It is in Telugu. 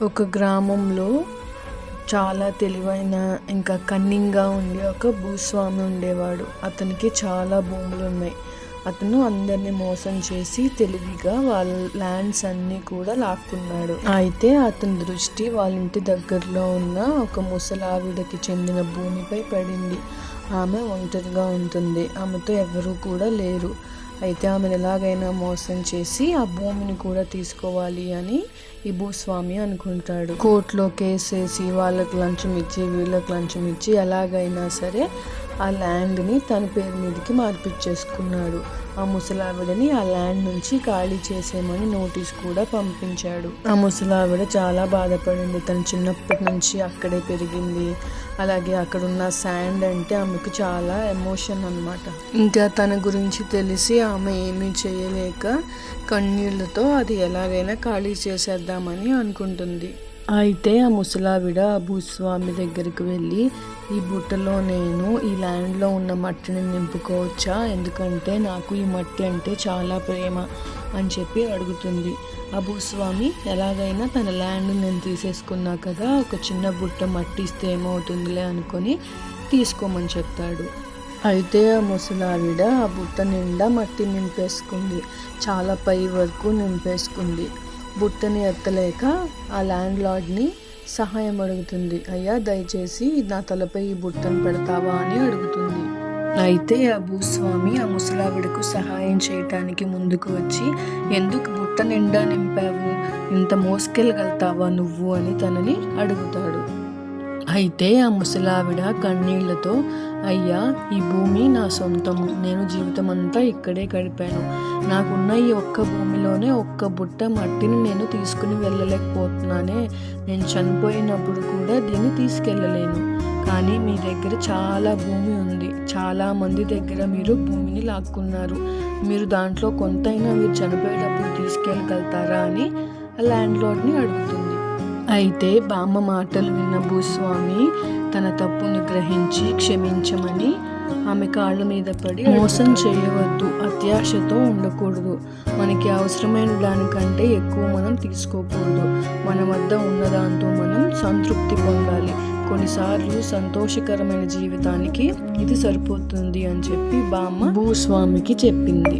ఒక గ్రామంలో చాలా తెలివైన ఇంకా కన్నింగ్గా ఉండే ఒక భూస్వామి ఉండేవాడు. అతనికి చాలా భూములు ఉన్నాయి. అతను అందరినీ మోసం చేసి తెలివిగా వాళ్ళ ల్యాండ్స్ అన్నీ కూడా లాక్కున్నాడు. అయితే అతని దృష్టి వాళ్ళ ఇంటి దగ్గరలో ఉన్న ఒక ముసలావిడకి చెందిన భూమిపై పడింది. ఆమె ఒంటరిగా ఉంటుంది. ఆమెతో ఎవరూ కూడా లేరు. అయితే ఆమెను ఎలాగైనా మోసం చేసి ఆ భూమిని కూడా తీసుకోవాలి అని ఈ భూస్వామి అనుకుంటాడు. కోర్టులో కేసేసి వాళ్ళకి లంచం ఇచ్చి వీళ్ళకి లంచం ఇచ్చి ఎలాగైనా సరే ఆ ల్యాండ్ని తన పేరు మీదకి మార్పిచ్చేసుకున్నాడు. ఆ ముసలావిడని ఆ ల్యాండ్ నుంచి ఖాళీ చేసేయమని నోటీస్ కూడా పంపించాడు. ఆ ముసలావిడ చాలా బాధపడింది. తను చిన్నప్పటి నుంచి అక్కడే పెరిగింది. అలాగే అక్కడున్న శాండ్ అంటే ఆమెకు చాలా ఎమోషన్ అన్నమాట. ఇంకా తన గురించి తెలిసి ఆమె ఏమీ చేయలేక కన్నీళ్లతో అది ఎలాగైనా ఖాళీ చేసేద్దామని అనుకుంటుంది. అయితే ఆ ముసలావిడ ఆ భూస్వామి దగ్గరికి వెళ్ళి, ఈ బుట్టలో నేను ఈ ల్యాండ్లో ఉన్న మట్టిని నింపుకోవచ్చా, ఎందుకంటే నాకు ఈ మట్టి అంటే చాలా ప్రేమ అని చెప్పి అడుగుతుంది. ఆ భూస్వామి ఎలాగైనా తన ల్యాండ్ నేను తీసేసుకున్నా కదా, ఒక చిన్న బుట్ట మట్టి ఇస్తే ఏమవుతుందిలే అనుకొని తీసుకోమని చెప్తాడు. అయితే ఆ ముసలావిడ ఆ బుట్ట నిండా మట్టి నింపేసుకుంది. చాలా పై వరకు నింపేసుకుంది. బుట్టని ఎత్తలేక ఆ ల్యాండ్ లార్డ్ని సహాయం అడుగుతుంది. అయ్యా, దయచేసి నా తలపై ఈ బుట్టను పెడతావా అని అడుగుతుంది. అయితే ఆ భూస్వామి ఆ ముసలావిడకు సహాయం చేయటానికి ముందుకు వచ్చి, ఎందుకు బుట్ట నిండా నింపావు, ఇంత మోసుకెళ్ళగలుగుతావా నువ్వు అని తనని అడుగుతాడు. అయితే ఆ ముసలావిడ కన్నీళ్లతో, అయ్యా, ఈ భూమి నా సొంతము, నేను జీవితం అంతా ఇక్కడే గడిపాను. నాకున్న ఈ ఒక్క భూమిలోనే ఒక్క బుట్ట మట్టిని నేను తీసుకుని వెళ్ళలేకపోతున్నానే. నేను చనిపోయినప్పుడు కూడా దీన్ని తీసుకెళ్ళలేను. కానీ మీ దగ్గర చాలా భూమి ఉంది. చాలామంది దగ్గర మీరు భూమిని లాక్కున్నారు. మీరు దాంట్లో కొంతైనా మీరు చనిపోయేటప్పుడు తీసుకెళ్ళగలుగుతారా అని ఆ ల్యాండ్ లార్డ్ని అడుగుతుంది. అయితే బామ్మ మాటలు విన్న భూస్వామి తన తప్పును గ్రహించి క్షమించమని ఆమె కాళ్ళ మీద పడి, మోసం చేయవద్దు, అత్యాశతో ఉండకూడదు, మనకి అవసరమైన దానికంటే ఎక్కువ మనం తీసుకోకూడదు, మన వద్ద ఉన్నదాంతో మనం సంతృప్తి పొందాలి, కొన్నిసార్లు సంతోషకరమైన జీవితానికి ఇది సరిపోతుంది అని చెప్పి బామ్మ భూస్వామికి చెప్పింది.